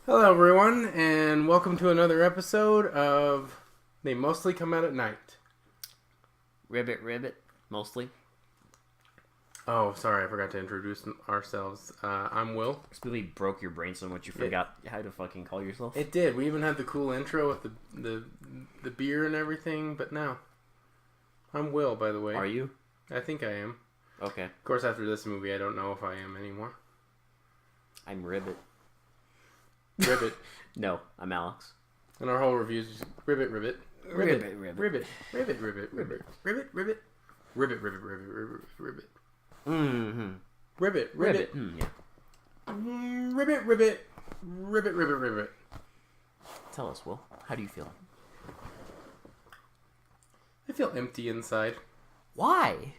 Hello, everyone, and welcome to another episode of They Mostly Come Out at Night. Ribbit, mostly. Oh, sorry, I forgot to introduce ourselves. I'm Will. This movie broke your brain so much you forgot how to fucking call yourself. It did. We even had the cool intro with the beer and everything, but no. I'm Will, by the way. Are you? I think I am. Okay. Of course, after this movie, I don't know if I am anymore. I'm Ribbit. Ribbit. No, I'm Alex. And our whole review is just ribbit. Ribbit. Mm-hmm. Ribbit. Yeah. Ribbit. Tell us, Will. How do you feel? I feel empty inside. Why?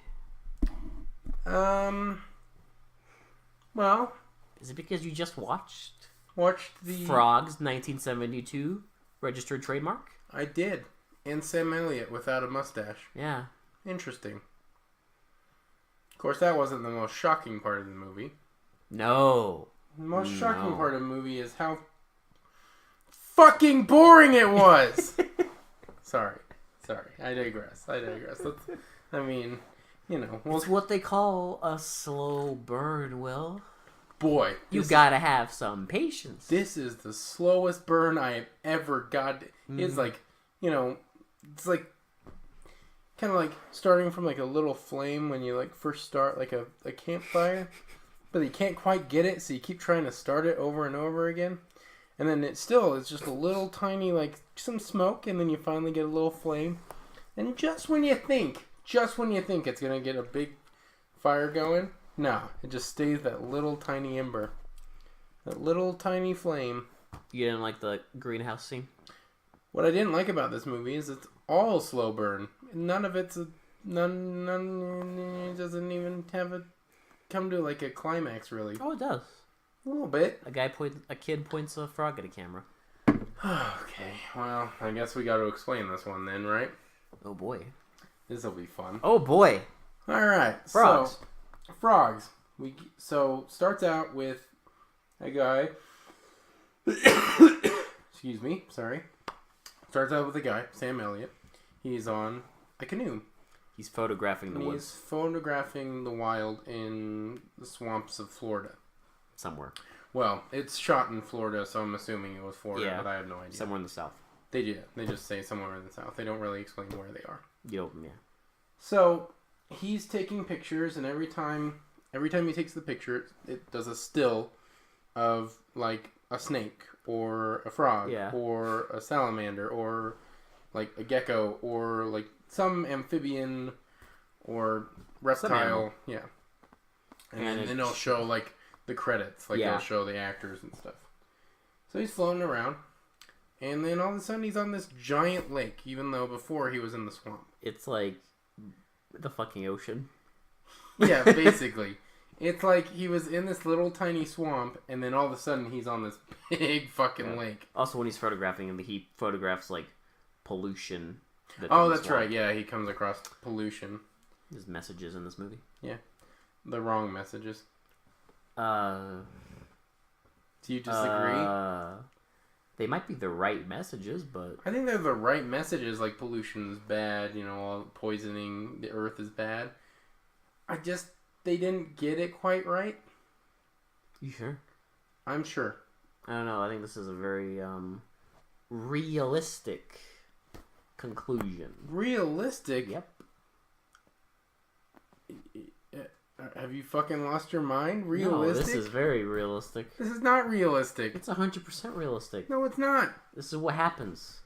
Well, Is it because you just watched watched the... Frogs 1972 registered trademark? I did. And Sam Elliott without a mustache. Yeah. Interesting. Of course, that wasn't the most shocking part of the movie. No. The most shocking part of the movie is how fucking boring it was! Sorry. I digress. I mean, you know. Well, It's what they call a slow burn, Will. boy. You gotta have some patience. This is the slowest burn I have ever got. It's like, you know, it's like kind of like starting from like a little flame when you like first start like a campfire, but you can't quite get it, so you keep trying to start it over and over again, and then it's just a little tiny like some smoke, and then you finally get a little flame, and just when you think it's gonna get a big fire going, no, it just stays that little tiny ember, that little tiny flame. You didn't like the greenhouse scene? What I didn't like about this movie is it's all slow burn. None of it's none it doesn't even have come to like a climax really. Oh, it does. A little bit. A kid points a frog at a camera. Okay, well, I guess we got to explain this one then, right? Oh boy. This will be fun. Oh boy. All right, Frogs. So, frogs. Starts out with a guy. Excuse me. Sorry. Starts out with a guy, Sam Elliott. He's on a canoe. He's photographing the He's woods photographing the wild in the swamps of Florida. somewhere. Well, it's shot in Florida, so I'm assuming it was Florida, Yeah. but I have no idea. Somewhere in the south. They do. They just say somewhere in the south. They don't really explain where they are. Yeah. So he's taking pictures, and every time he takes the picture, it does a still of like a snake or a frog or a salamander or like a gecko or like some amphibian or reptile. Yeah. And then it'll show like the credits, like it'll show the actors and stuff. So he's floating around, and then all of a sudden he's on this giant lake, even though before he was in the swamp. It's like the fucking ocean. Yeah, basically. It's like he was in this little tiny swamp, and then all of a sudden he's on this big fucking lake. Also, when he's photographing him, he photographs like pollution. That's right. Yeah, he comes across pollution. There's messages in this movie. Yeah, the wrong messages. Do you disagree? They might be the right messages, but I think they're the right messages. Like pollution is bad. You know, all poisoning the earth is bad. They didn't get it quite right. You sure? I'm sure. I don't know. I think this is a very realistic conclusion. Realistic? Yep. Have you fucking lost your mind? Realistic? No, this is very realistic. This is not realistic. It's 100% realistic. No, it's not. This is what happens.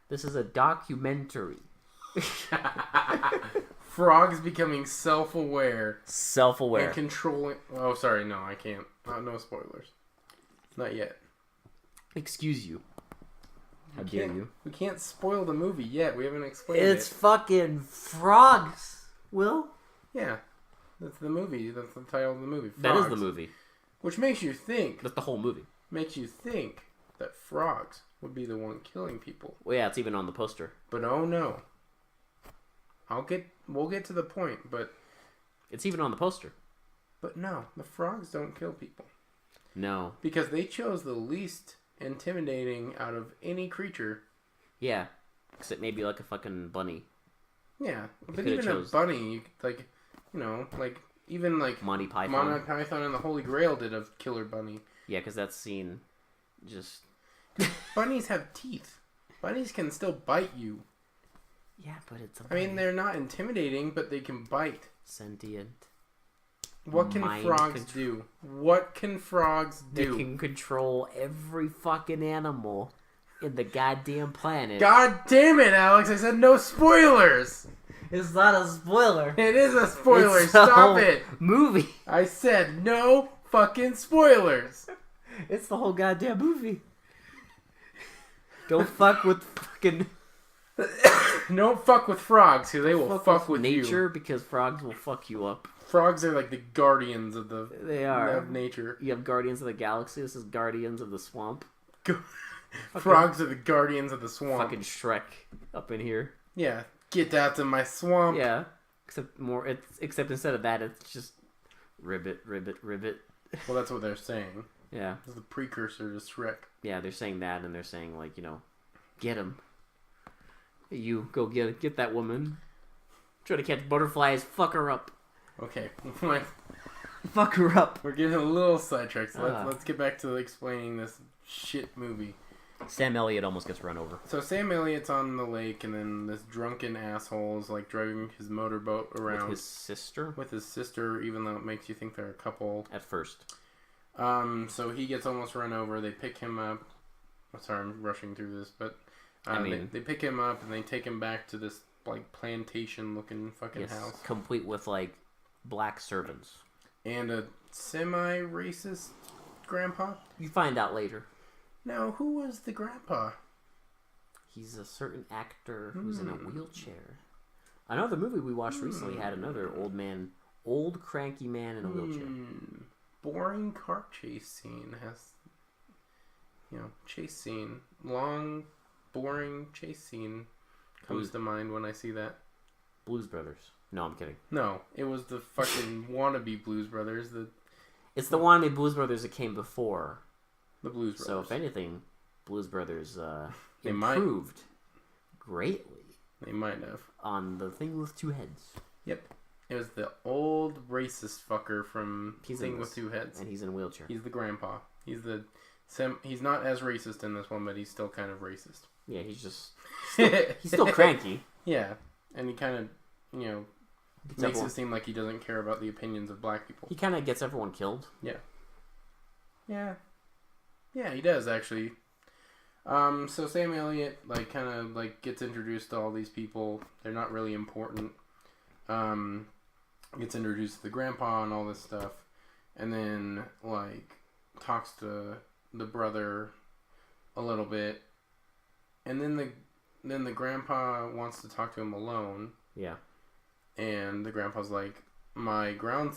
This is a documentary. Frogs becoming self-aware. Self-aware. And controlling... Oh, sorry. No, I can't. No spoilers. Not yet. Excuse you. How dare you? We can't spoil the movie yet. We haven't explained it. It's fucking frogs, Will. Yeah. That's the movie. That's the title of the movie. Frogs. That is the movie. Which makes you think... That's the whole movie. Makes you think that frogs would be the one killing people. Well, yeah, it's even on the poster. But oh no. We'll get to the point, but... It's even on the poster. But no, the frogs don't kill people. No. Because they chose the least intimidating out of any creature. Yeah. Except maybe like a fucking bunny. Yeah, but even a bunny, like, you know, like, even like Monty Python. Monty Python and the Holy Grail did a killer bunny. Yeah, because that scene just... Bunnies have teeth. Bunnies can still bite you. Yeah, but it's a bunny. I mean, they're not intimidating, but they can bite. Sentient. What can frogs do? What can frogs do? They can control every fucking animal in the goddamn planet. God damn it, Alex! I said no spoilers! It's not a spoiler. It is a spoiler. It's Stop it! Movie. I said no fucking spoilers! It's the whole goddamn movie. Don't fuck with fucking... Don't fuck with frogs, because they will fuck with nature, you. Because frogs will fuck you up. Frogs are like the guardians of the They are. of nature. You have Guardians of the Galaxy. This is Guardians of the Swamp. Frogs are the guardians of the swamp. Fucking Shrek up in here. Yeah, get out of my swamp. Yeah, except instead of that, it's just ribbit, ribbit, ribbit. Well, that's what they're saying. Yeah, it's the precursor to Shrek. Yeah, they're saying that, and they're saying like, you know, get him. You go get that woman. Try to catch butterflies. Fuck her up. Okay. Fuck her up. We're getting a little sidetracked, so let's get back to explaining this shit movie. Sam Elliott almost gets run over. So Sam Elliott's on the lake, and then this drunken asshole is like driving his motorboat around with his sister. With his sister, even though it makes you think they're a couple at first. So he gets almost run over. They pick him up. Sorry, I'm rushing through this, but they pick him up and they take him back to this like plantation-looking fucking house, complete with like black servants and a semi-racist grandpa. You find out later. Now, who was the grandpa? He's a certain actor who's in a wheelchair. Another movie we watched recently had another old cranky man in a wheelchair. Boring car chase scene has, chase scene. Long, boring chase scene comes to mind when I see that. Blues Brothers. No, I'm kidding. No, it was the fucking wannabe Blues Brothers. It's the wannabe Blues Brothers that came before. The Blues Brothers. So if anything, Blues Brothers improved greatly. They might have. On the thing with two heads. Yep. It was the old racist fucker from Thing with Two Heads. And he's in a wheelchair. He's the grandpa. He's not as racist in this one, but he's still kind of racist. Yeah, he's still cranky. Yeah. And he kind of, makes it seem like he doesn't care about the opinions of black people. He kind of gets everyone killed. Yeah. Yeah. Yeah, he does, actually. So Sam Elliott, gets introduced to all these people. They're not really important. Gets introduced to the grandpa and all this stuff. And then, talks to the brother a little bit. And then the grandpa wants to talk to him alone. Yeah. And the grandpa's like, oh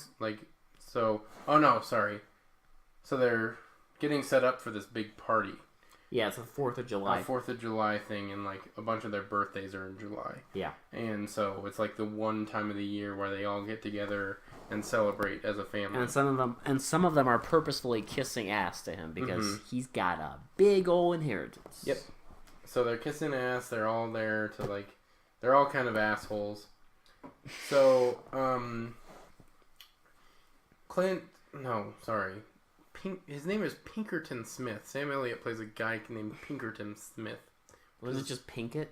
no, sorry. So they're getting set up for this big party. Yeah, it's the 4th of July. A 4th of July thing, and a bunch of their birthdays are in July. Yeah. And so it's the one time of the year where they all get together and celebrate as a family. And some of them are purposefully kissing ass to him because he's got a big old inheritance. Yep. So they're kissing ass, they're all there to they're all kind of assholes. So, his name is Pinkerton Smith. Sam Elliott plays a guy named Pinkerton Smith. Was it just Pinkett?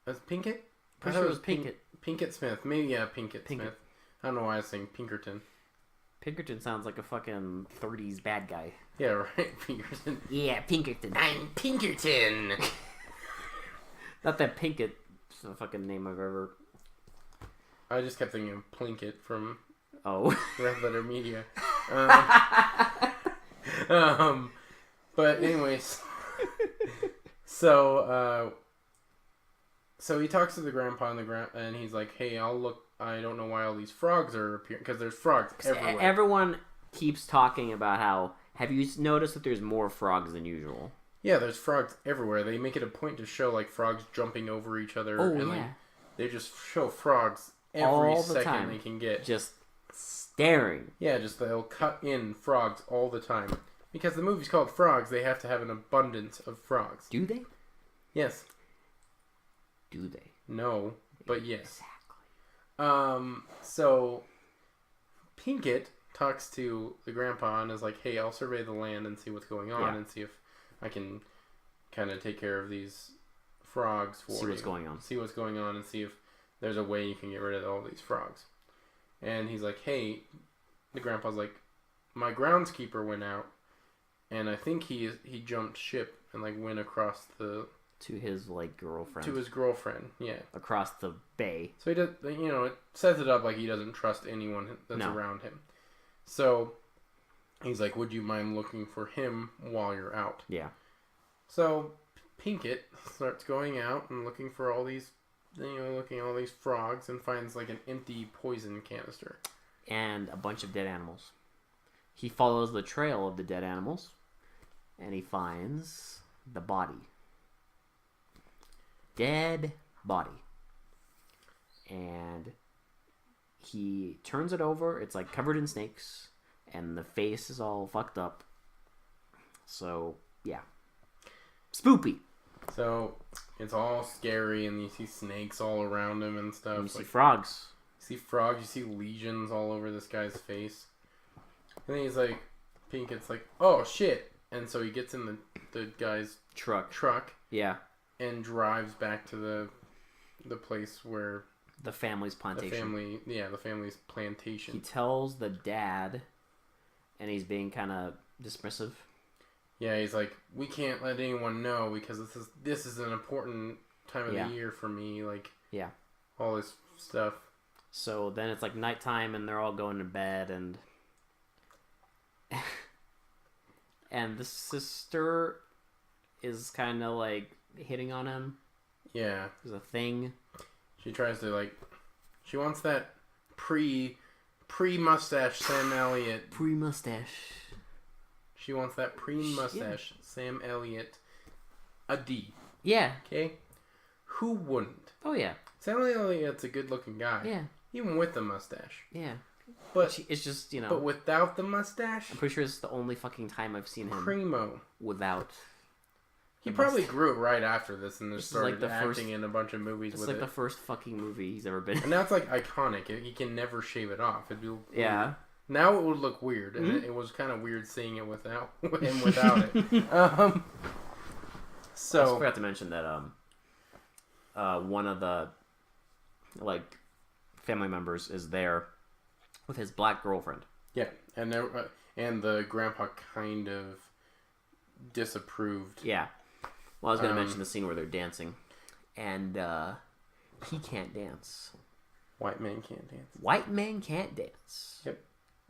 Was Pinkett? I thought it was Pinkett. Pinkett Smith. Maybe, yeah, Pinkett Smith. I don't know why I was saying Pinkerton. Pinkerton sounds like a fucking 30s bad guy. Yeah, right, Pinkerton. Yeah, Pinkerton. I'm Pinkerton! Not that Pinkett's the fucking name I've ever... I just kept thinking of Plinkett from Red Letter Media. But anyways, so he talks to the grandpa and he's like, "Hey, I don't know why all these frogs are appearing because there's frogs everywhere." Everyone keeps talking about how. Have you noticed that there's more frogs than usual? Yeah, there's frogs everywhere. They make it a point to show frogs jumping over each other. Oh, and they just show frogs every second they can get. Just staring. Yeah, just they'll cut in frogs all the time. Because the movie's called Frogs, they have to have an abundance of frogs. Do they? Yes. Do they? No, but yes. Exactly. So Pinkett talks to the grandpa and is like, hey, I'll survey the land and see what's going on and see if I can kind of take care of these frogs for you. See what's going on. See what's going on and see if there's a way you can get rid of all these frogs. And he's like, hey, the grandpa's like, my groundskeeper went out and I think he jumped ship and like went across the... To his, like, girlfriend. To his girlfriend, yeah. Across the bay. So he does, you know, it sets it up like he doesn't trust anyone that's around him. So he's like, would you mind looking for him while you're out? Yeah. So Pinkett starts going out and looking for all these, looking at all these frogs and finds like an empty poison canister. And a bunch of dead animals. He follows the trail of the dead animals and he finds the body. Dead body. And he turns it over. It's like covered in snakes. And the face is all fucked up. So, yeah. Spoopy. So it's all scary and you see snakes all around him and stuff. And you see frogs. You see frogs. You see lesions all over this guy's face. And then he's like, Pinkett's like, oh shit. And so he gets in the guy's truck. Yeah. And drives back to the place where the family's plantation. The family's plantation. He tells the dad, and he's being kind of dismissive. Yeah, he's like, we can't let anyone know because this is an important time of the year for me. Like, all this stuff. So then it's like nighttime, and they're all going to bed, and and the sister is kind of like hitting on him. Yeah. There's a thing. She tries to like... She wants that pre-mustache Sam Elliott. Pre-mustache. She wants that pre-mustache Sam Elliott. A D. Yeah. Okay? Who wouldn't? Oh, yeah. Sam Elliott's a good-looking guy. Yeah. Even with the mustache. Yeah. But it's just, But without the mustache... I'm pretty sure it's the only fucking time I've seen him. Primo. Without... He probably grew it right after this and just started like acting in a bunch of movies with it. It's like the first fucking movie he's ever been in. And now it's like iconic. He can never shave it off. It'd be yeah. Now it would look weird. And it was kind of weird seeing it without it. So I forgot to mention that one of the like family members is there with his black girlfriend. Yeah, and the grandpa kind of disapproved. Yeah. Well, I was going to mention the scene where they're dancing, and he can't dance. White man can't dance. White man can't dance. Yep.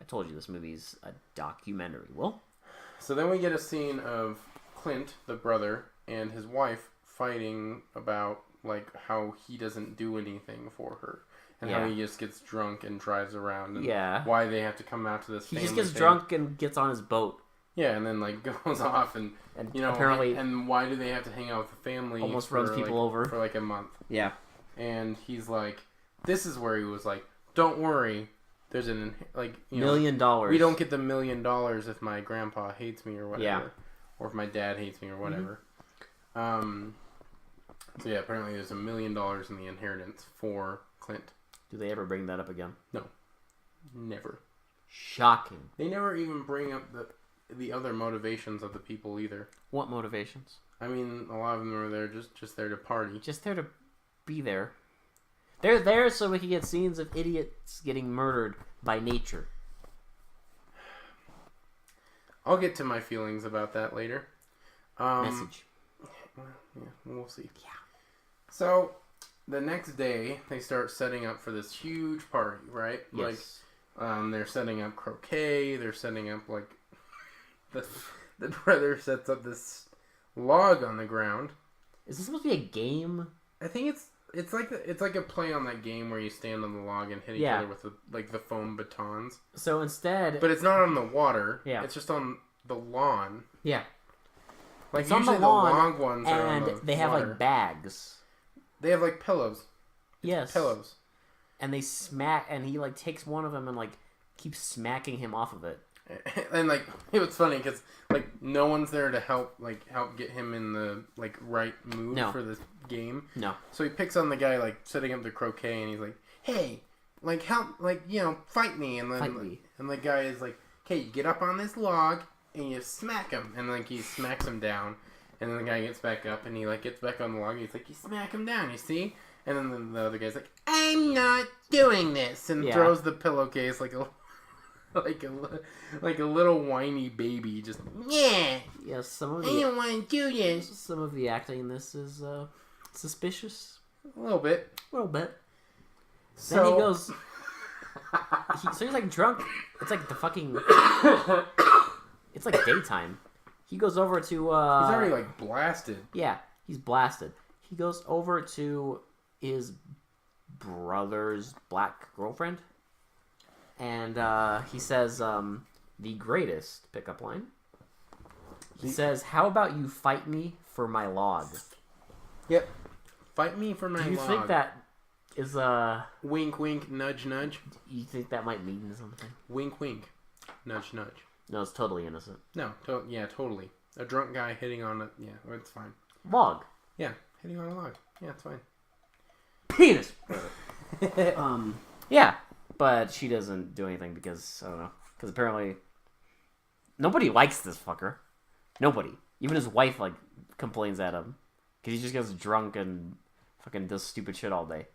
I told you this movie's a documentary. Well, so then we get a scene of Clint, the brother, and his wife fighting about like how he doesn't do anything for her, and how he just gets drunk and drives around, and why they have to come out to this. He just gets drunk and gets on his boat. Yeah, and then like goes off and apparently and why do they have to hang out with the family? Almost runs people over for like a month. Yeah, and he's like, this is where he was like, don't worry, there's an $1 million. We don't get the $1 million if my grandpa hates me or whatever, or if my dad hates me or whatever. Mm-hmm. So yeah, apparently there's $1 million in the inheritance for Clint. Do they ever bring that up again? No, never. Shocking. They never even bring up the other motivations of the people either. What motivations? I mean, a lot of them are there just there to party. Just there to be there. They're there so we can get scenes of idiots getting murdered by nature. I'll get to my feelings about that later. Message. Yeah, we'll see. Yeah. So, the next day, they start setting up for this huge party, right? Yes. Like, they're setting up croquet. They're setting up, like... The brother sets up this log on the ground. Is this supposed to be a game? I think it's like a play on that game where you stand on the log and hit each other with the foam batons. So instead, but it's not on the water. Yeah, it's just on the lawn. Yeah, like it's usually on the lawn, long ones are on the they have water. Like bags. They have like pillows. Yes, pillows. And they smack, and he like takes one of them and like keeps smacking him off of it. And like it was funny because like no one's there to help get him in the like right mood for this game. No. So he picks on the guy like setting up the croquet, and he's like, "Hey, like help, like fight me." And then and the guy is like, "Okay, you get up on this log and you smack him," and like he smacks him down, and then the guy gets back up and he like gets back on the log. And he's like, "You smack him down, you see?" And then the other guy's like, "I'm not doing this," and throws the pillowcase like a. Like a little whiny baby, just yeah. Some of the I don't want to do this. Some of the acting in this is suspicious. A little bit. So then he goes. So he's like drunk. It's like the fucking. It's like daytime. He goes over to. He's already like blasted. Yeah, he's blasted. He goes over to his brother's black girlfriend. And he says the greatest pickup line. He says, "How about you fight me for my log?" Yep. Fight me for my log. Do you think that is wink, wink, nudge, nudge? You think that might mean something? Wink, wink, nudge, nudge. No, it's totally innocent. No, yeah, totally. A drunk guy hitting on a it's fine. Log. Yeah, hitting on a log. Yeah, it's fine. Penis. Yeah. But she doesn't do anything because, I don't know, because apparently nobody likes this fucker. Nobody. Even his wife, like, complains at him. Because he just gets drunk and fucking does stupid shit all day.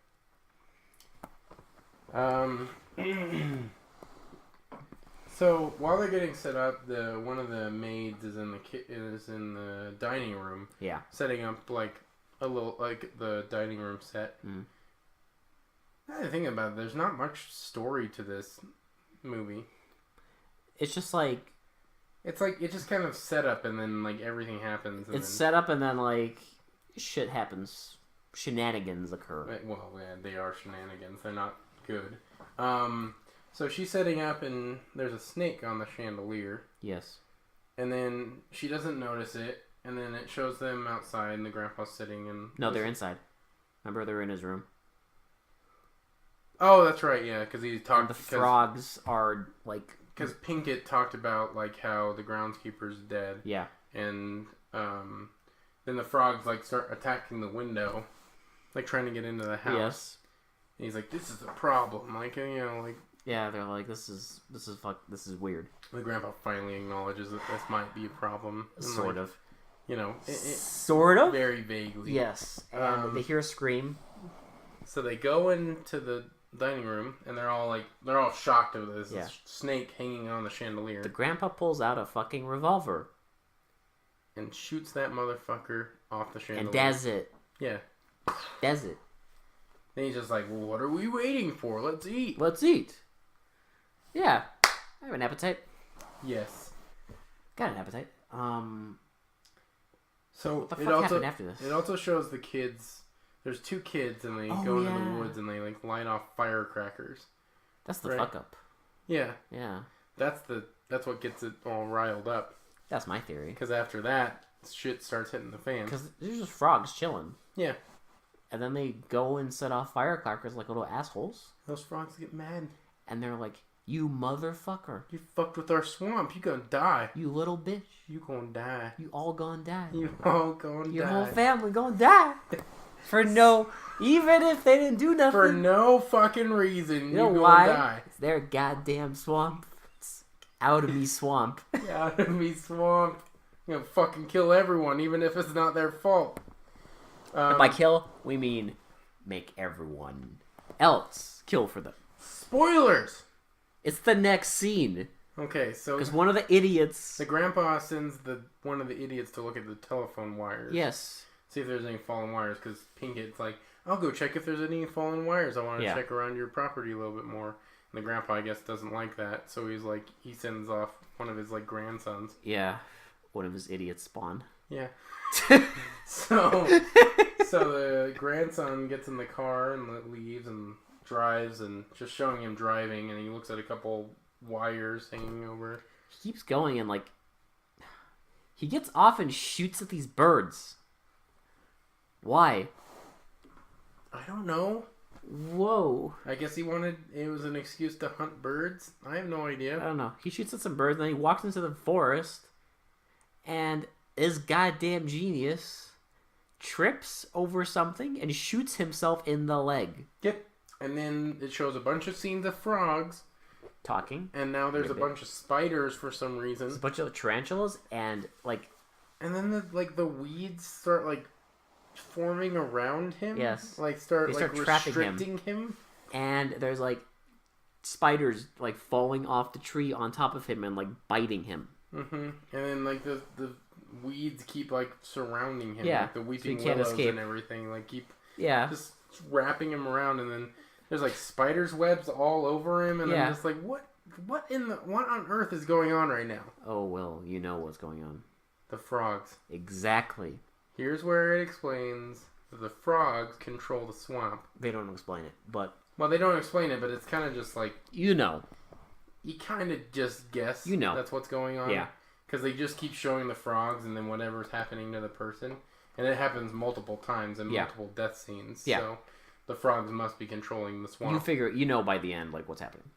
So, while they're getting set up, one of the maids is in the dining room. Yeah. Setting up, like, a little, like, the dining room set. Mm. Now that I think about it, there's not much story to this movie. It's just like... It's like, it just kind of set up and then, like, everything happens. And it's set up and then, like, shit happens. Shenanigans occur. Well, yeah, they are shenanigans. They're not good. So she's setting up and there's a snake on the chandelier. Yes. And then she doesn't notice it. And then it shows them outside and the grandpa's sitting and... No, they're inside. Remember, they're in his room. Oh, that's right, yeah, because he talked... And the frogs are, like... Because Pinkett talked about, like, how the groundskeeper's dead. Yeah. And then the frogs, like, start attacking the window, like, trying to get into the house. Yes. And he's like, this is a problem. Like, like... Yeah, they're like, this is weird. The grandpa finally acknowledges that this might be a problem. Sort of. Sort of? Very vaguely. Yes. And they hear a scream. So they go into the dining room, and they're all shocked over this snake hanging on the chandelier. The grandpa pulls out a fucking revolver. And shoots that motherfucker off the chandelier. And does it. Yeah. Does it. Then he's just like, well, what are we waiting for? Let's eat. Let's eat. Yeah. I have an appetite. Yes. Got an appetite. So what the fuck happened after this? It also shows the kids... There's two kids, and they go into the woods, and they, like, light off firecrackers. That's the fuck up. Yeah. Yeah. That's what gets it all riled up. That's my theory. Because after that, shit starts hitting the fan. Because there's just frogs chilling. Yeah. And then they go and set off firecrackers like little assholes. Those frogs get mad. And they're like, you motherfucker. You fucked with our swamp. You gonna die. You little bitch. You gonna die. You all gonna die. You all gonna die. Your whole family gonna die. For no, even if they didn't do nothing. For no fucking reason, you know gonna why? die. It's their goddamn swamp. It's out of me swamp. Out of me swamp. You gonna fucking kill everyone, even if it's not their fault. And by kill, we mean make everyone else kill for them. Spoilers! It's the next scene. Okay, so... Because one of the idiots... The grandpa sends one of the idiots to look at the telephone wires. Yes. See if there's any fallen wires, because Pinkett's like, I'll go check if there's any fallen wires. I want to check around your property a little bit more. And the grandpa, I guess, doesn't like that. So he's like, he sends off one of his, like, grandsons. Yeah. One of his idiots spawn. Yeah. So the grandson gets in the car and leaves and drives and just showing him driving. And he looks at a couple wires hanging over. He keeps going and, like, he gets off and shoots at these birds. Why? I don't know. Whoa. I guess it was an excuse to hunt birds. I have no I idea. don't know. He shoots at some birds, and then he walks into the forest, and his goddamn genius trips over something and shoots himself in the leg. Yep. And then it shows a bunch of scenes of frogs. Talking. And now there's a bunch of spiders for some reason. There's a bunch of tarantulas, and And then the weeds start forming around him. Yes. They start trapping restricting him. And there's spiders falling off the tree on top of him and biting him. Mm-hmm. And then the weeds keep surrounding him. Yeah. The weeping so he can't willows escape. and everything keep just wrapping him around, and then there's spiders webs all over him, and I'm just what on earth is going on right now? Oh, Will, you know what's going on. The frogs. Exactly. Here's where it explains that the frogs control the swamp. They don't explain it, but... Well, they don't explain it, but it's kind of just You know. You kind of just guess that's what's going on. Yeah. Because they just keep showing the frogs and then whatever's happening to the person. And it happens multiple times in multiple death scenes. Yeah. So the frogs must be controlling the swamp. You figure, by the end, what's happening.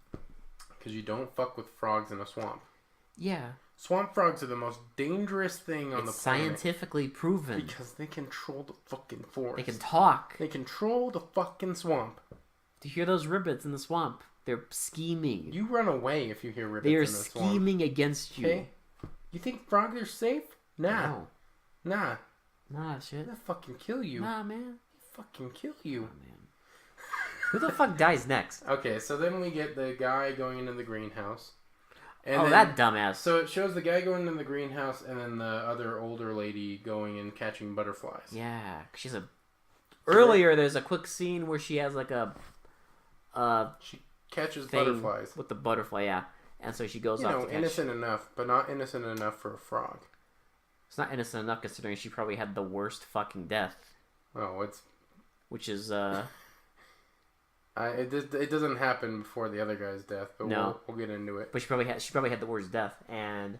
Because you don't fuck with frogs in a swamp. Yeah. Swamp frogs are the most dangerous thing on the planet. Scientifically proven. Because they control the fucking forest. They can talk. They control the fucking swamp. Do you hear those ribbits in the swamp? They're scheming. You run away if you hear ribbits They are in the swamp. scheming against you. Okay? You think frogs are safe? Nah. No. Nah. Nah, shit. They'll fucking kill you. Nah, man. They'll fucking kill you. Oh, man. Who the fuck dies next? Okay, so then we get the guy going into the greenhouse. And then, that dumbass. So it shows the guy going into the greenhouse and then the other older lady going and catching butterflies. Yeah, she's Earlier, there's a quick scene where she has she catches thing butterflies. with the butterfly, yeah. And so she goes off to catch... innocent enough, but not innocent enough for a frog. It's not innocent enough considering she probably had the worst fucking death. Oh, it's... Which is, It doesn't happen before the other guy's death, but no. we'll get into it. But she probably had the worst death, and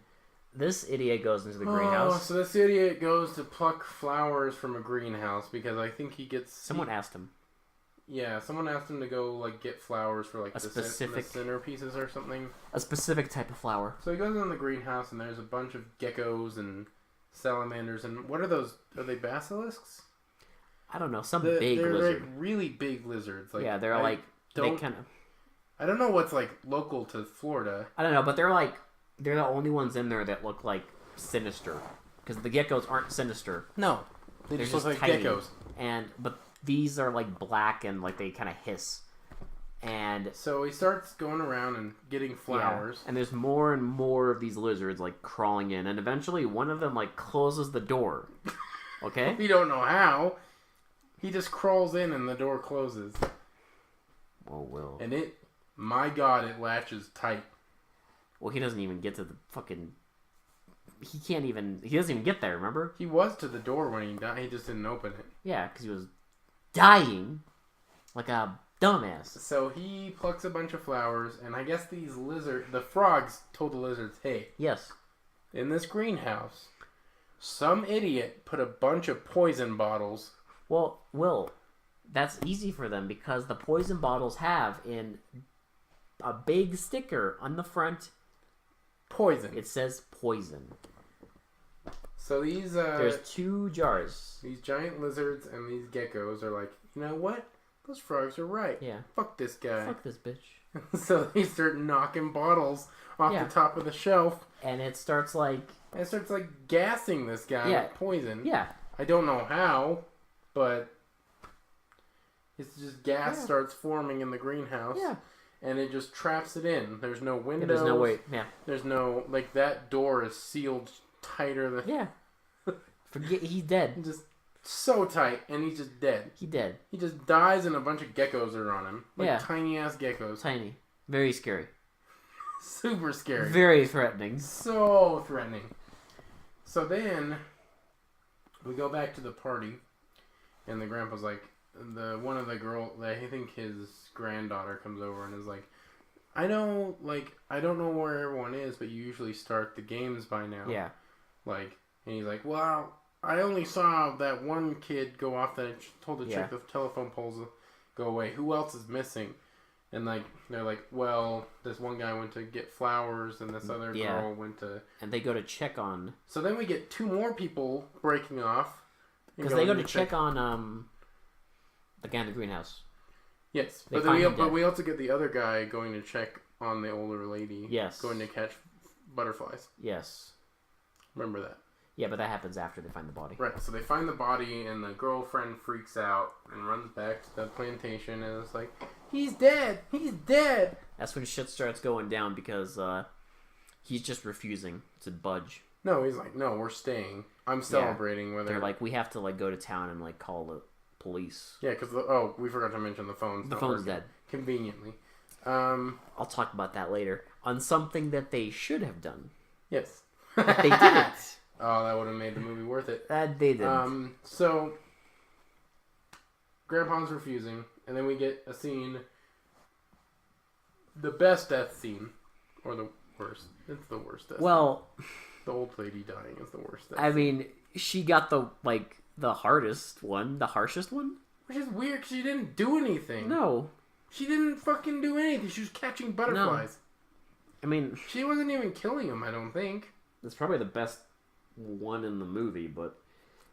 this idiot goes into the greenhouse. So this idiot goes to pluck flowers from a greenhouse because I think he gets... Someone asked him. Yeah, someone asked him to go get flowers for a specific the centerpieces or something. A specific type of flower. So he goes in the greenhouse and there's a bunch of geckos and salamanders and what are those? Are they basilisks? I don't know, big lizard. They're really big lizards. Yeah, they're they kind of. I don't know what's local to Florida. I don't know, but they're the only ones in there that look sinister, because the geckos aren't sinister. No, they just look like tiny. geckos. But these are black and they kind of hiss. And so he starts going around and getting flowers. Yeah, and there's more and more of these lizards crawling in, and eventually one of them closes the door. Okay? We don't know how. He just crawls in and the door closes. Oh, Will. And my God, it latches tight. Well, he doesn't even get to the fucking... He doesn't even get there, remember? He was to the door when he died, he just didn't open it. Yeah, because he was dying like a dumbass. So he plucks a bunch of flowers, and I guess the frogs told the lizards, hey, yes, in this greenhouse, some idiot put a bunch of poison bottles. Well, Will, that's easy for them because the poison bottles have in a big sticker on the front. Poison. It says poison. So these there's 2 jars. These giant lizards and these geckos are you know what? Those frogs are right. Yeah. Fuck this guy. Fuck this bitch. So they start knocking bottles off the top of the shelf. And it starts gassing this guy with poison. Yeah. I don't know how, but it's just gas starts forming in the greenhouse. Yeah. And it just traps it in. There's no windows. There's no way. Yeah. There's no that door is sealed tighter than. Yeah. Forget he's dead. Just so tight, and he's just dead. He dead. He just dies, and a bunch of geckos are on him. Tiny ass geckos. Tiny. Very scary. Super scary. Very threatening. So threatening. So then we go back to the party, and the grandpa's one of the girl, I think his granddaughter comes over and is I don't know where everyone is, but you usually start the games by now. Yeah. And he's well, I only saw that one kid go off that told the chick the telephone pole's go away. Who else is missing? And like they're like, well, this one guy went to get flowers, and this other girl went to. And they go to check on. So then we get 2 more people breaking off because they go to check on the guy in the greenhouse. Yes, but we also get the other guy going to check on the older lady. Yes, going to catch butterflies. Yes, remember that. Yeah, but that happens after they find the body. Right, so they find the body, and the girlfriend freaks out and runs back to the plantation, and it's like, he's dead! He's dead! That's when shit starts going down, because he's just refusing to budge. No, he's like, no, we're staying. I'm celebrating. Yeah. They're like, we have to like go to town and like call the police. Yeah, because, we forgot to mention the phone's The phone's dead. Conveniently. I'll talk about that later. On something that they should have done. Yes. But they didn't. Oh, that would have made the movie worth it. That they didn't. So, Grandpa's refusing, and then we get a scene, the best death scene, or the worst. It's the worst death scene. The old lady dying is the worst death scene. Mean, she got the hardest one, the harshest one. Which is weird, because she didn't do anything. No. She didn't fucking do anything. She was catching butterflies. No. I mean... She wasn't even killing them, I don't think. That's probably the best one in the movie, but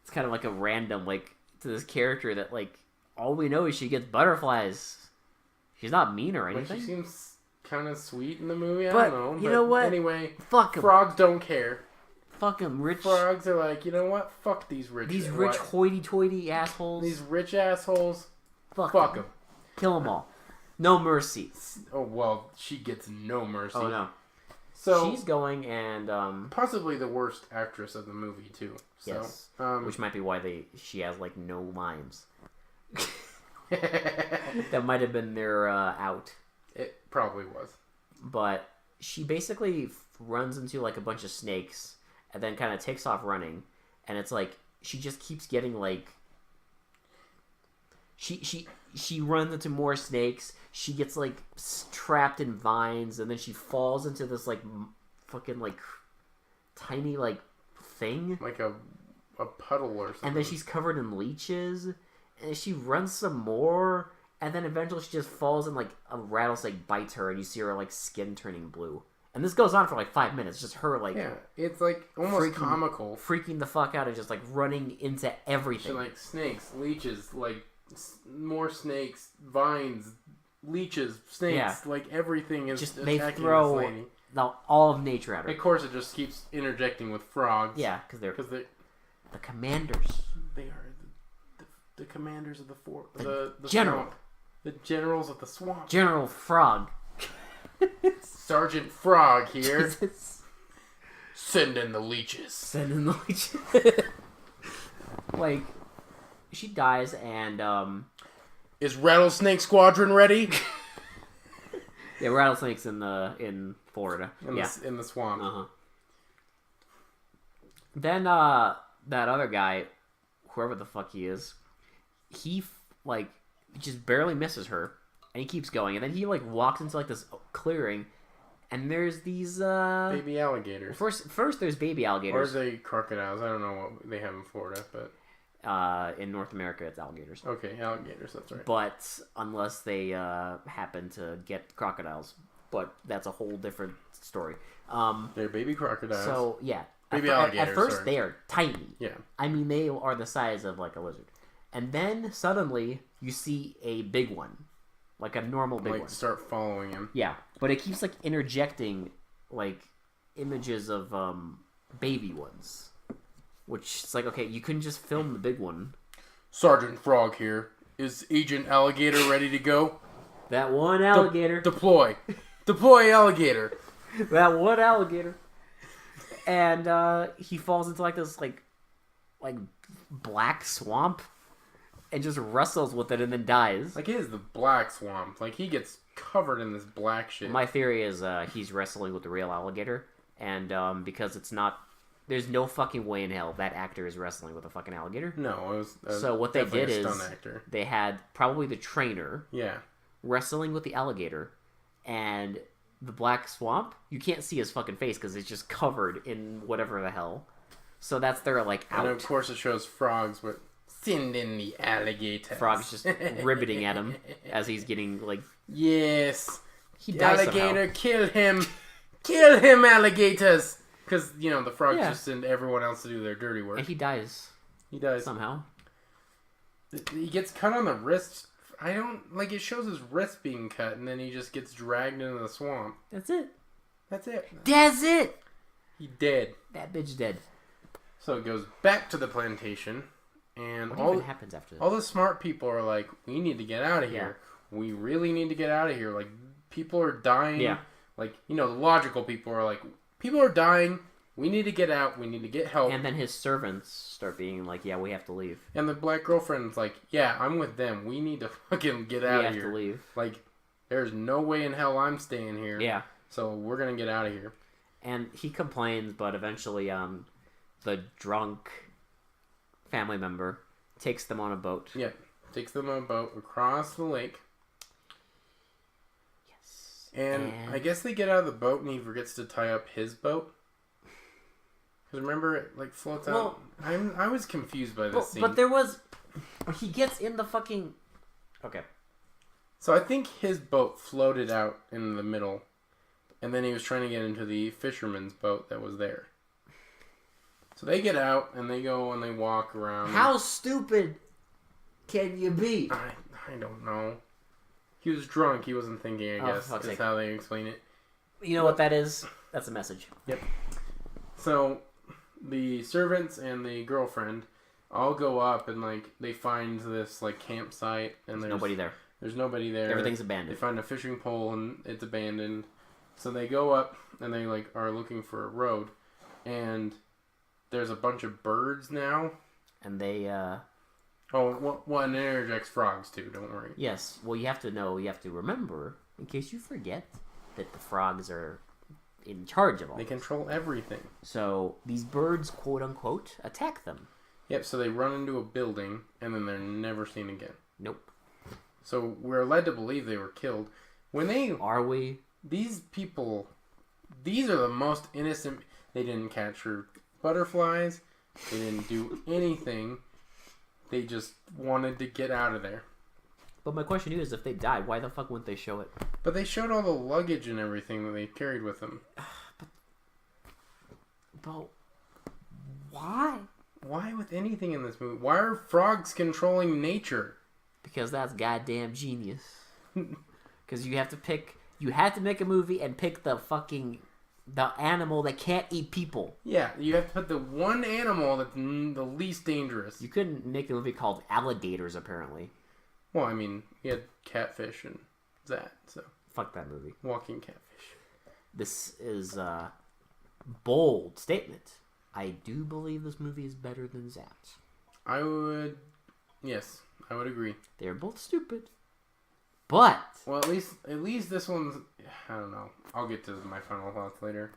it's kind of like a random, like, to this character that, like, all we know is she gets butterflies. She's not mean or anything. She seems kind of sweet in the movie. But, I don't know. You know what? Anyway, fuck 'em. Frogs don't care. Fuck them, rich. Frogs are like, you know what? Fuck these rich. These rich hoity-toity assholes. These rich assholes. Fuck them. Kill them all. No mercy. Oh well, she gets no mercy. Oh no. So she's going and possibly the worst actress of the movie too. So, yes. Which might be why she has like no lines. That might have been their out. It probably was. But she basically runs into like a bunch of snakes and then kind of takes off running, and it's like she just keeps getting like she runs into more snakes. She gets like trapped in vines, and then she falls into this like fucking like tiny like thing, like a puddle or something. And then she's covered in leeches, and she runs some more, and then eventually she just falls, and like a rattlesnake bites her, and you see her like skin turning blue. And this goes on for like 5 minutes, just her like it's like almost comical, freaking the fuck out, and just like running into everything. She like snakes, leeches, like more snakes, vines, leeches, snakes, like everything is just attacking they throw this lady. All of nature at her. Of course, it just keeps interjecting with frogs. Yeah, because they're the commanders. They are the commanders of the general, swamp. The generals of the swamp. General Frog. Sergeant Frog here. Send in the leeches. Send in the leeches. Like, she dies, and is Rattlesnake Squadron ready? Yeah, rattlesnakes in Florida. In the swamp. Uh-huh. Then that other guy, whoever the fuck he is, he like just barely misses her, and he keeps going, and then he like walks into like this clearing, and there's these baby alligators. First there's baby alligators. Or are they crocodiles? I don't know what they have in Florida, but in North America it's alligators. Okay, alligators, that's right. But unless they happen to get crocodiles, but that's a whole different story. They're baby crocodiles. So yeah, baby alligators. At first they are tiny. Yeah, I mean they are the size of like a lizard, and then suddenly you see a big one, like a normal big one. Start following him. Yeah, but it keeps like interjecting like images of baby ones, which it's like, okay, you couldn't just film the big one. Sergeant Frog here. Is Agent Alligator ready to go? That one alligator. Deploy. Deploy alligator. That one alligator. And he falls into like this like black swamp and just wrestles with it and then dies. Like, it is the black swamp. Like, he gets covered in this black shit. My theory is he's wrestling with the real alligator, and because it's not, there's no fucking way in hell that actor is wrestling with a fucking alligator. No, it was so what they did is actor. They had probably the trainer yeah wrestling with the alligator, and the black swamp, you can't see his fucking face because it's just covered in whatever the hell. So that's their like out. And of course it shows frogs with Send in the alligators. Frog's just riveting at him as he's getting, like... Yes. He The dies alligator, somehow. kill him. Kill him, alligators. Because, the frogs Yeah. just send everyone else to do their dirty work. And he dies He dies. somehow. He gets cut on the wrist. I don't... Like, it shows his wrist being cut, and then he just gets dragged into the swamp. That's it. That's it. That's it! He dead. That bitch dead. So it goes back to the plantation, and What all even happens after all that? the smart people are like, we need to get out of here. We really need to get out of here. Like, people are dying. Yeah. Like, the logical people are like, people are dying. We need to get out. We need to get help. And then his servants start being like, yeah, we have to leave. And the black girlfriend's like, yeah, I'm with them. We need to fucking get out We of have here. to leave. Like, there's no way in hell I'm staying here. Yeah. So we're going to get out of here. And he complains, but eventually the drunk family member takes them on a boat. Yeah. Takes them on a boat across the lake. Yes. And I guess they get out of the boat and he forgets to tie up his boat. Because remember, it like floats out. I was confused by this scene. But there was... He gets in the fucking... Okay. So I think his boat floated out in the middle. And then he was trying to get into the fisherman's boat that was there. So they get out and they go and they walk around. How stupid can you be? I don't know. He was drunk. He wasn't thinking, I guess. fuck's That's sake. how they explain it. You know what that is? That's a message. Yep. So the servants and the girlfriend all go up and like they find this like campsite and there's Nobody there. There's nobody there. Everything's They abandoned. find a fishing pole and it's abandoned. So they go up and they like are looking for a road, and there's a bunch of birds now. And they, One interjects frogs too. Don't worry. yes. Well, you have to remember, in case you forget, that the frogs are in charge of all They this. control everything. So these birds, quote unquote, attack them. Yep. So they run into a building and then they're never seen again. Nope. So we're led to believe they were killed. When they Are we? These people, these are the most innocent. They didn't capture butterflies. They didn't do anything. They just wanted to get out of there. But my question to you is, if they died, why the fuck wouldn't they show it? But they showed all the luggage and everything that they carried with them. But why? Why with anything in this movie? Why are frogs controlling nature? Because that's goddamn genius. Because you have to make a movie and pick the animal that can't eat people. Yeah, you have to put the one animal that's the least dangerous. You couldn't make a movie called Alligators, apparently. Well, I mean, you had catfish and that, so Fuck that movie. walking catfish. This is a bold statement. I do believe this movie is better than Zapped. Yes, I would agree. They're both stupid. But Well, at least this one's. I don't know. I'll get to my final thoughts later.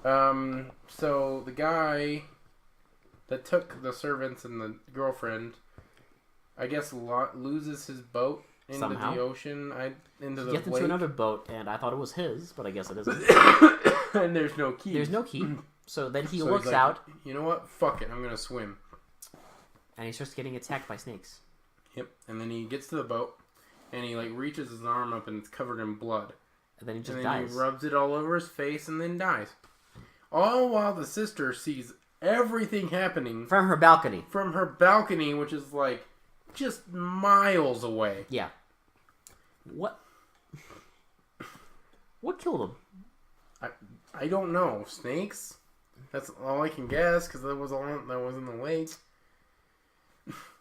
So the guy that took the servants and the girlfriend, I guess, loses his boat into Somehow. the ocean. Into he the gets lake. into another boat, and I thought it was his, but I guess it isn't. And there's no key. There's no key. So then he So looks he's like, out, You know what? Fuck it. I'm gonna swim. and he starts getting attacked by snakes. Yep. And then he gets to the boat, and he like reaches his arm up, and it's covered in blood. And then he just And then dies. he rubs it all over his face, and then dies. All while the sister sees everything happening From her balcony. from her balcony, which is like just miles away. Yeah. What? What killed him? I don't know. Snakes? That's all I can guess because that was in the lake.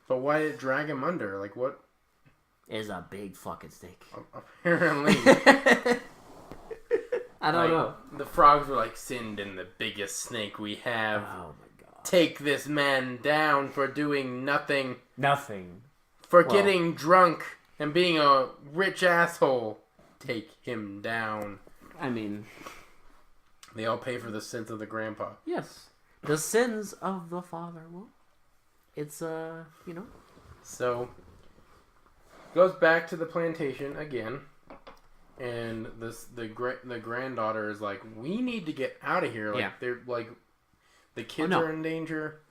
But why did it drag him under? Like what? Is a big fucking snake. Apparently, I don't know. The frogs were like, "Send in the biggest snake we have. Oh my god. Take this man down for doing nothing, Nothing. for Well- getting drunk and being a rich asshole. Take him down." I mean, They all pay for the sins of the grandpa. yes. The sins of the father. Well, it's, So, goes back to the plantation again, and the granddaughter is like, "We need to get out of here." Like Yeah. they're like, the kids no. are in danger.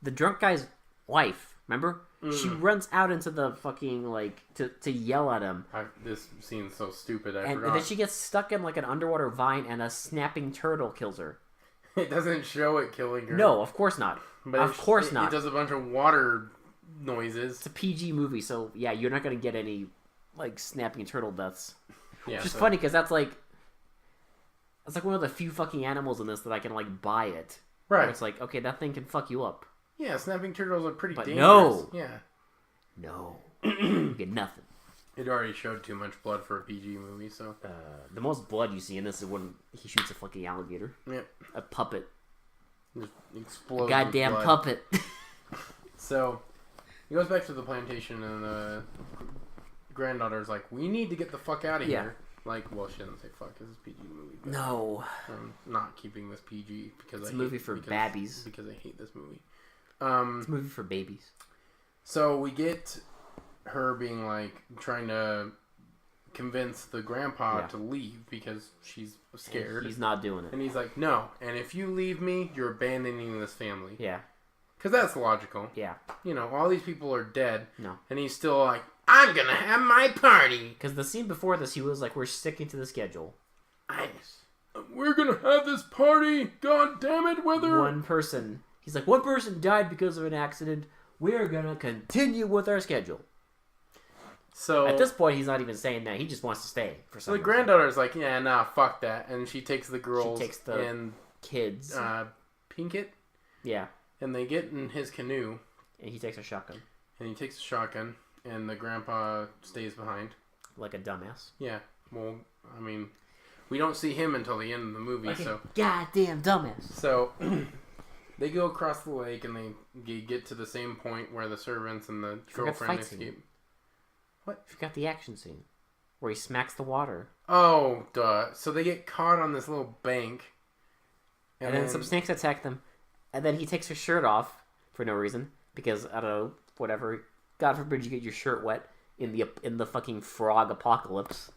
The drunk guy's wife Remember? She runs out into the fucking, like, to yell at him. This scene's so stupid, I And forgot. then she gets stuck in, like, an underwater vine, and a snapping turtle kills her. It doesn't show it killing her. No, of course not. But of course not. It does a bunch of water noises. It's a PG movie, so, yeah, you're not going to get any, like, snapping turtle deaths. Yeah, Which is funny, because that's, like... That's, like, one of the few fucking animals in this that I can, like, buy it. Right. Where it's like, okay, that thing can fuck you up. Yeah, snapping turtles are pretty But dangerous. no! Yeah. No. You get nothing. It already showed too much blood for a PG movie, so... The most blood you see in this is when he shoots a fucking alligator. Yep. A puppet. Just explodes. Goddamn with blood. puppet. So, he goes back to the plantation, and the granddaughter's like, we need to get the fuck out of here. Like, well, she doesn't say fuck, this is a PG movie. But No. I'm not keeping this PG because It's a movie for babbies. Because I hate this movie. It's a movie for babies. So we get her being like, trying to convince the grandpa to leave because she's scared. And he's not doing it. And he's like, no. And if you leave me, you're abandoning this family. Yeah. Because that's logical. Yeah. You know, all these people are dead. No. And he's still like, I'm gonna have my party. Because the scene before this, he was like, we're sticking to the schedule. We're gonna have this party. God damn it, whether... One person. He's like, one person died because of an accident. We're gonna continue with our schedule. So at this point, he's not even saying that. He just wants to stay. For some the reason. granddaughter's like, yeah, nah, fuck that. And she takes the girls She takes the and kids. Pinkett. Yeah. And they get in his canoe. And he takes a shotgun. And he takes a shotgun. And the grandpa stays behind. Like a dumbass. Yeah. Well, I mean, we don't see him until the end of the movie, Like so... goddamn dumbass. So, they go across the lake and they get to the same point where the servants and the girlfriend escape. What? You forgot the action scene. Where he smacks the water. Oh, duh. So they get caught on this little bank. And then some snakes attack them. And then he takes his shirt off for no reason. Because, I don't know, whatever. God forbid you get your shirt wet in the fucking frog apocalypse.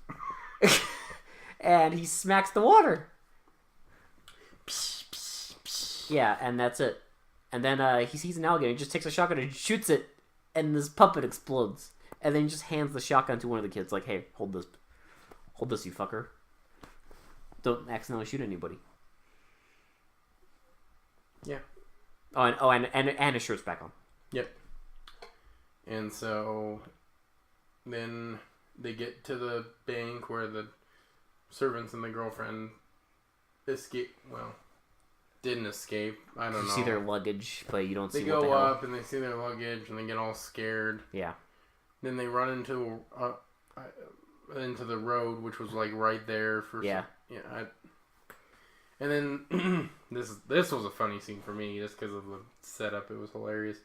And he smacks the water. Yeah, and that's it. And then he sees an alligator. He just takes a shotgun and shoots it. And this puppet explodes. And then he just hands the shotgun to one of the kids. Like, hey, hold this. Hold this, you fucker. Don't accidentally shoot anybody. Yeah. And his shirt's back on. Yep. And so then they get to the bank where the servants and the girlfriend escape. Well, didn't escape. I don't know. You see their luggage, but you don't see They what the go hell. up and they see their luggage and they get all scared. Yeah. Then they run into the road, which was like right there for and then this was a funny scene for me just because of the setup. It was hilarious.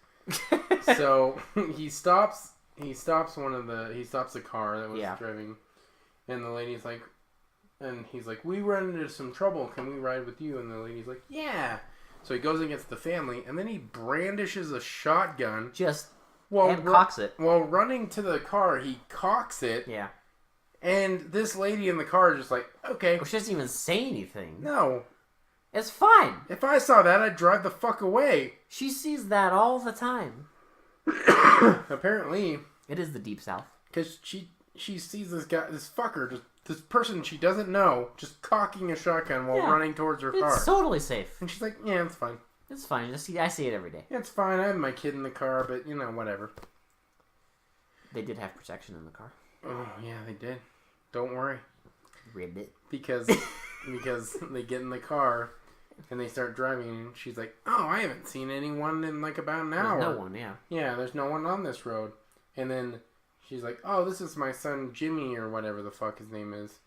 So he stops the car that was driving, and the lady's like, and he's like, we run into some trouble. Can we ride with you? And the lady's like, yeah. So he goes against the family, and then he brandishes a shotgun. Cocks it. While running to the car, he cocks it. Yeah. And this lady in the car is just like, okay. Well, she doesn't even say anything. No. It's fine. If I saw that, I'd drive the fuck away. She sees that all the time. Apparently. It is the Deep South. Because she sees this fucker, this person she doesn't know, just cocking a shotgun while running towards her car. It's totally safe. And she's like, yeah, it's fine. It's fine. I see it every day. Yeah, it's fine. I have my kid in the car, but, whatever. They did have protection in the car. Oh, yeah, they did. Don't worry. Ribbit. Because they get in the car and they start driving and she's like, oh, I haven't seen anyone in like about an hour. There's no one, yeah. Yeah, there's no one on this road. And then she's like, oh, this is my son Jimmy or whatever the fuck his name is.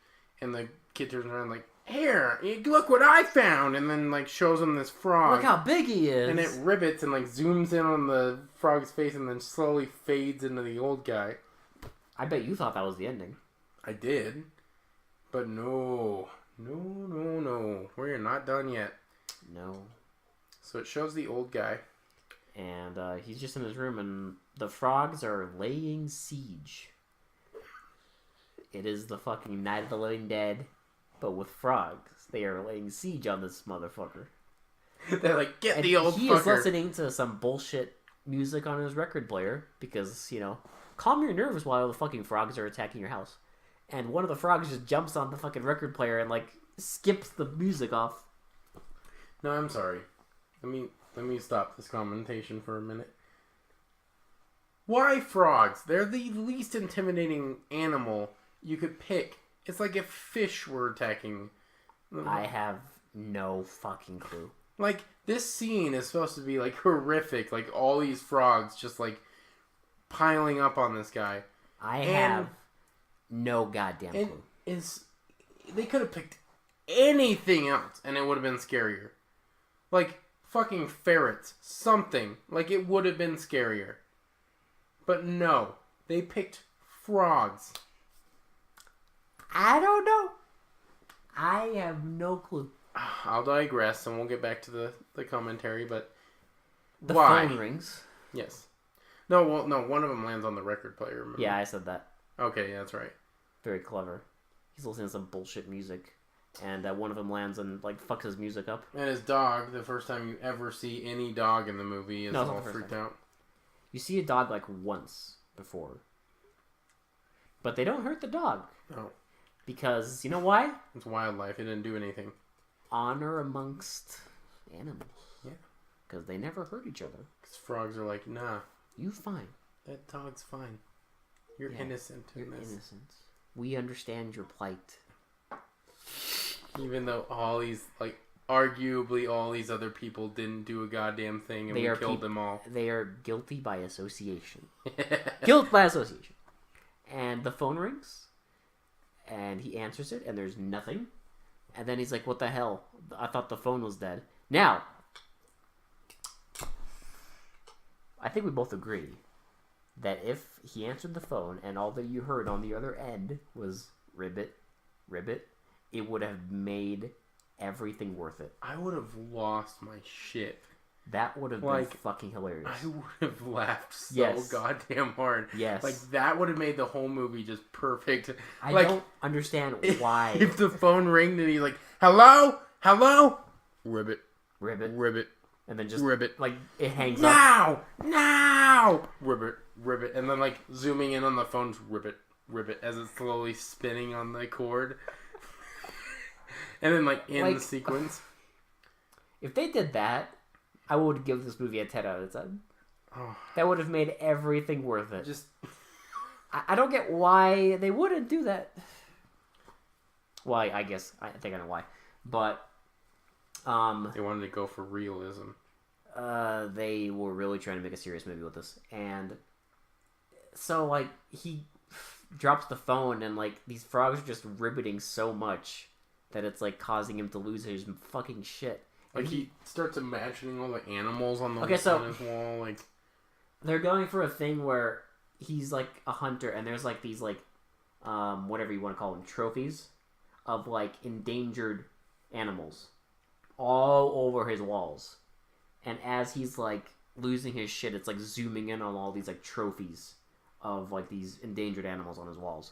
And the kid turns around like, here, look what I found. And then like shows him this frog. Look how big he is. And it ribbits and like zooms in on the frog's face and then slowly fades into the old guy. I bet you thought that was the ending. I did. But no. We're not done yet. No. So it shows the old guy. And he's just in his room and the frogs are laying siege. It is the fucking Night of the Living Dead, but with frogs. They are laying siege on this motherfucker. They're like, get and the old he fucker. is listening to some bullshit music on his record player because, calm your nerves while the fucking frogs are attacking your house. And one of the frogs just jumps on the fucking record player and, skips the music off. No, I'm sorry. Let me stop this commentation for a minute. Why frogs? They're the least intimidating animal you could pick. It's like if fish were attacking. I have no fucking clue. This scene is supposed to be, horrific. All these frogs just, piling up on this guy. I have no goddamn clue. They could have picked anything else, and it would have been scarier. Fucking ferrets. Something. It would have been scarier. But no. They picked frogs. I don't know. I have no clue. I'll digress, and we'll get back to the commentary, but the why? phone rings. Yes. No, one of them lands on the record player, remember? Yeah, I said that. Okay, yeah, that's right. Very clever. He's listening to some bullshit music, and one of them lands and, fucks his music up. And his dog, the first time you ever see any dog in the movie, is all freaked out. You see a dog, once before. But they don't hurt the dog. No. Because, you know why? It's wildlife. It didn't do anything. Honor amongst animals. Yeah. Because they never hurt each other. Because frogs are like, nah. You fine. That dog's fine. You're innocent in this. Innocent. We understand your plight. Even though all these, arguably all these other people didn't do a goddamn thing and we killed them all. They are guilty by association. Guilt by association. And the phone rings. And he answers it, and there's nothing. And then he's like, what the hell? I thought the phone was dead. Now, I think we both agree that if he answered the phone and all that you heard on the other end was ribbit, ribbit, it would have made everything worth it. I would have lost my shit. That would have been fucking hilarious. I would have laughed so goddamn hard. Yes. That would have made the whole movie just perfect. I don't understand why. If the phone rang and he's like, hello? Hello? Ribbit. Ribbit. Ribbit. And then just, ribbit. It hangs up. Now! Ribbit. Ribbit. And then, zooming in on the phone's ribbit. Ribbit. As it's slowly spinning on the cord. And then, in the sequence. If they did that, I would give this movie a 10 out of 10. Oh. That would have made everything worth it. I don't get why they wouldn't do that. Well, I guess I think I know why, but they wanted to go for realism. They were really trying to make a serious movie with this, and so he drops the phone, and these frogs are just ribbiting so much that it's causing him to lose his fucking shit. He starts imagining all the animals on the on his wall. They're going for a thing where he's a hunter, and there's these whatever you want to call them, trophies of endangered animals all over his walls. And as he's losing his shit, it's zooming in on all these trophies of these endangered animals on his walls.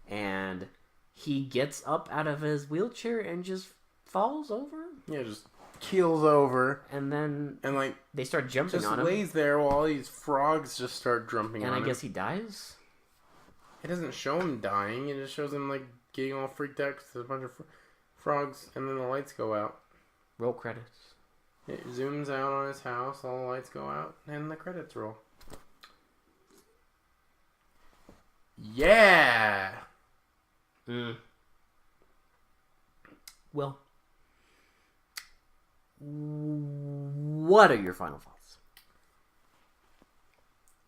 And he gets up out of his wheelchair and just falls over. Yeah, just keels over, and then they start jumping just on him. Lays there while all these frogs just start jumping on him. And I guess he dies. It doesn't show him dying. It just shows him getting all freaked out because there's a bunch of frogs, and then the lights go out. Roll credits. It zooms out on his house. All the lights go out, and the credits roll. Yeah. Well. What are your final thoughts?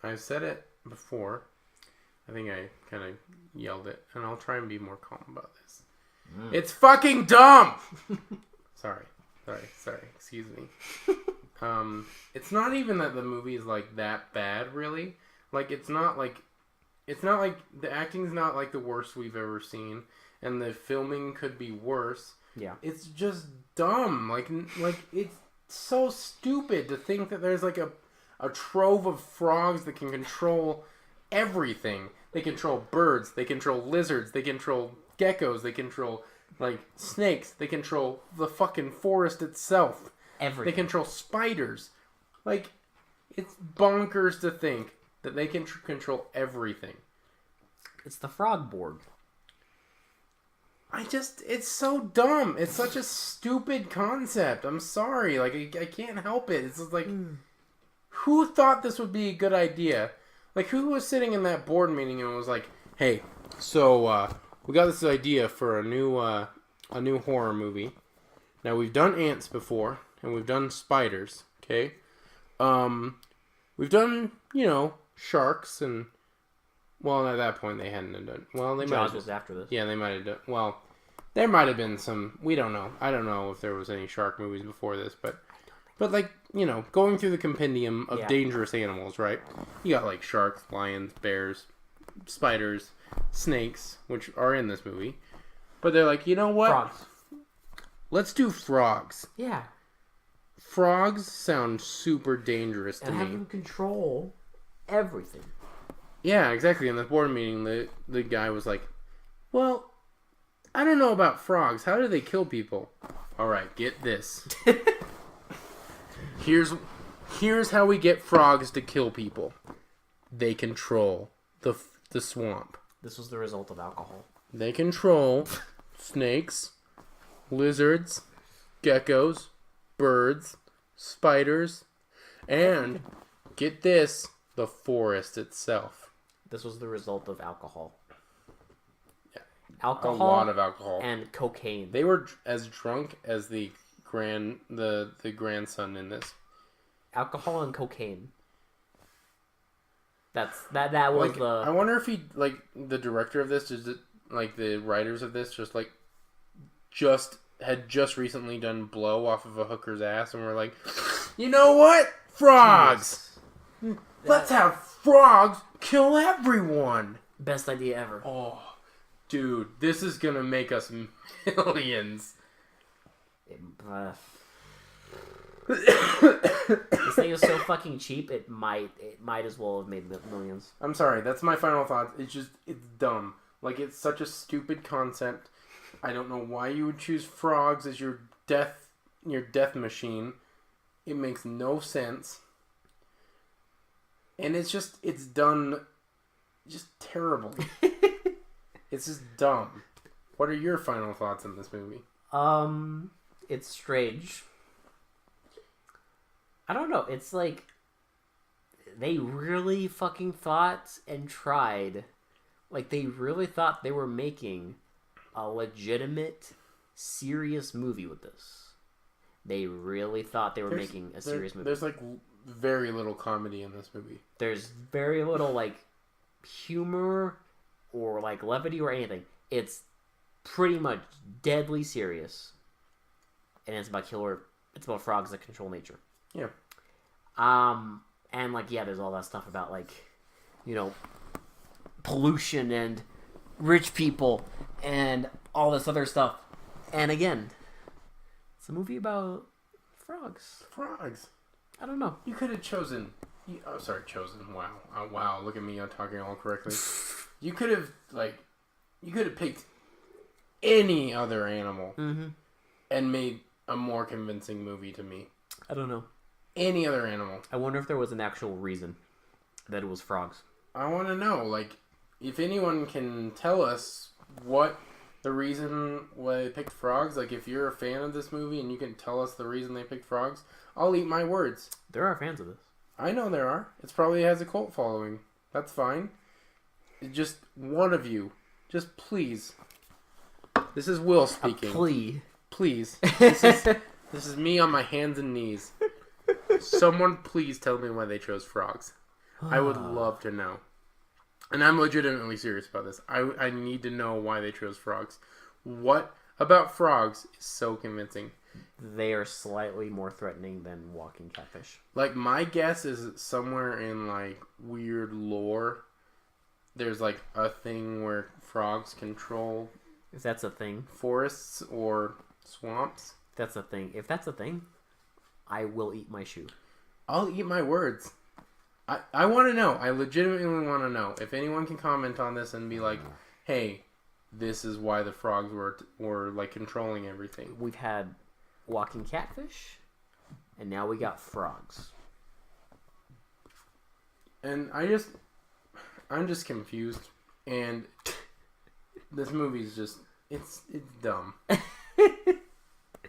I've said it before. I think I kind of yelled it, and I'll try and be more calm about this. It's fucking dumb! Sorry. Excuse me. It's not even that the movie is that bad, really. It's not like the acting's not the worst we've ever seen, and the filming could be worse. Yeah. It's just dumb. It's so stupid to think that there's a trove of frogs that can control everything. They control birds, they control lizards, they control geckos, they control snakes, they control the fucking forest itself. Everything. They control spiders. It's bonkers to think that they can control everything. It's the frog board. It's so dumb. It's such a stupid concept. I'm sorry. Like, I can't help it. It's just like, who thought this would be a good idea? Like, who was sitting in that board meeting and was like, hey, so, we got this idea for a new horror movie. Now, we've done ants before, and we've done spiders, okay? We've done, sharks and... Well, at that point, they hadn't done... Well, they might Jaws have... was after this. Yeah, they might have done... Well, there might have been some... We don't know. I don't know if there was any shark movies before this, but like, going through the compendium of dangerous animals, right? You got, like, sharks, lions, bears, spiders, snakes, which are in this movie. But they're like, you know what? Frogs. Let's do frogs. Yeah. Frogs sound super dangerous to and me. have them control everything. Yeah, exactly. In the board meeting, the guy was like, well, I don't know about frogs. How do they kill people? All right, get this. Here's how we get frogs to kill people. They control the swamp. This was the result of alcohol. They control snakes, lizards, geckos, birds, spiders, and, get this, the forest itself. This was the result of alcohol. Yeah. Alcohol. A lot of alcohol. And cocaine. They were as drunk as the grandson in this. Alcohol and cocaine. That was like, I wonder if he, like, the director of this, like, the writers of this, had just recently done blow off of a hooker's ass and were like, you know what? Frogs! Let's have frogs kill everyone! Best idea ever. Oh, dude, this is gonna make us millions. This thing is so fucking cheap, it might as well have made millions. I'm sorry, that's my final thought. It's dumb. Like, it's such a stupid concept. I don't know why you would choose frogs as your death machine. It makes no sense. And it's done just terribly. It's just dumb. What are your final thoughts on this movie? It's strange. I don't know. It's like they really fucking thought and tried. Like, they really thought they were making a legitimate, serious movie with this. They really thought they were making a serious movie. There's, like, very little comedy in this movie. There's very little, like, humor or, like, levity or anything. It's pretty much deadly serious. And it's about frogs that control nature. Yeah. And, like, yeah, there's all that stuff about, like, pollution and rich people and all this other stuff. And again, it's a movie about frogs. Frogs. I don't know. You could have chosen... chosen. Wow. Oh, wow, look at me. I'm talking all correctly. You could have picked any other animal and made a more convincing movie to me. I don't know. Any other animal. I wonder if there was an actual reason that it was frogs. I want to know, like, if anyone can tell us what the reason why they picked frogs, like, if you're a fan of this movie and you can tell us the reason they picked frogs, I'll eat my words. There are fans of this. I know there are. It probably has a cult following. That's fine. Just one of you. Just please. This is Will speaking. A plea. Please. This is me on my hands and knees. Someone please tell me why they chose frogs. I would love to know. And I'm legitimately serious about this. I need to know why they chose frogs. What about frogs is so convincing? They are slightly more threatening than walking catfish. Like, my guess is somewhere in, like, weird lore, there's, like, a thing where frogs control... If that's a thing. Forests or swamps. That's a thing. If that's a thing, I will eat my shoe. I'll eat my words. I want to know. I legitimately want to know. If anyone can comment on this and be like, hey, this is why the frogs were like, controlling everything. We've had walking catfish, and now we got frogs. And I'm just confused. And this movie's just, it's dumb.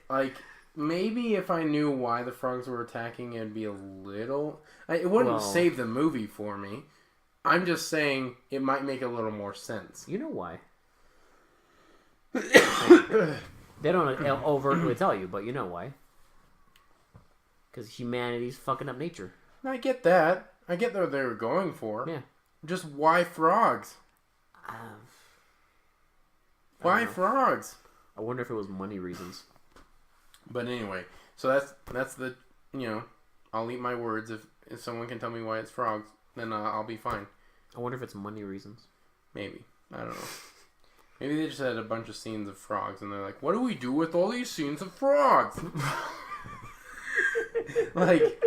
Like, maybe if I knew why the frogs were attacking, it'd be a little... It wouldn't save the movie for me. I'm just saying it might make a little more sense. You know why? They don't overtly tell you, but you know why. Because humanity's fucking up nature. I get that. I get what they were going for. Yeah. Just why frogs? Why frogs? I wonder if it was money reasons. But anyway, so that's the, you know, I'll eat my words. If someone can tell me why it's frogs, then I'll be fine. I wonder if it's money reasons. Maybe. I don't know. Maybe they just had a bunch of scenes of frogs, and they're like, what do we do with all these scenes of frogs? Like,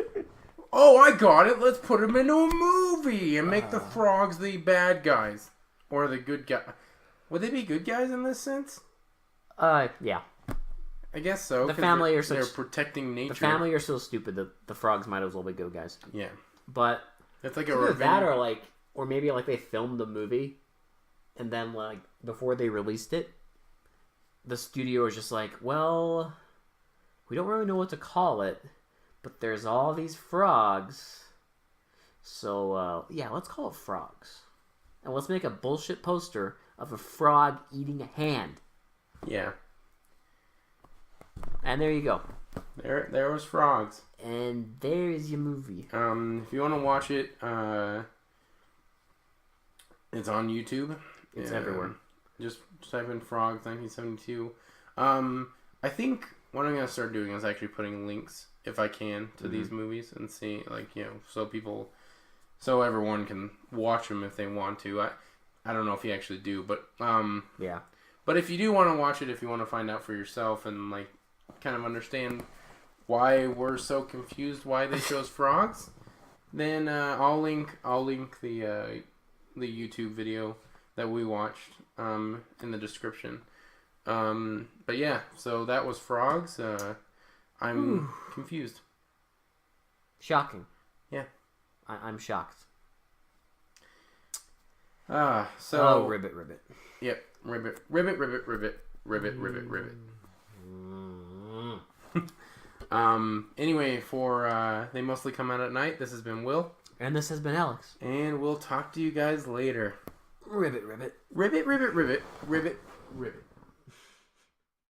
oh, I got it. Let's put them into a movie and make the frogs the bad guys. Or the good guy. Would they be good guys in this sense? Yeah. I guess so. The family are they're protecting nature. The family are so stupid that the frogs might as well be good guys. Yeah. But it's like a revenge. That or maybe like they filmed the movie, and then like before they released it, the studio was just like, well, we don't really know what to call it, but there's all these frogs, so yeah, let's call it Frogs, and let's make a bullshit poster of a frog eating a hand. Yeah. And there you go. There was frogs. And there's your movie. If you want to watch it, it's on YouTube. It's everywhere. Just type in Frogs 1972. I think what I'm gonna start doing is actually putting links, if I can, to these movies and see, like, you know, so everyone can watch them if they want to. I don't know if you actually do, but yeah. But if you do want to watch it, if you want to find out for yourself and like kind of understand why we're so confused why they chose frogs, then I'll link the YouTube video that we watched in the description. But yeah, so that was Frogs. I'm confused. Shocking. Yeah. I'm shocked. So ribbit. Yep, ribbit. Anyway, for They Mostly Come Out at Night, this has been Will. And this has been Alex. And we'll talk to you guys later. Ribbit. Ribbit.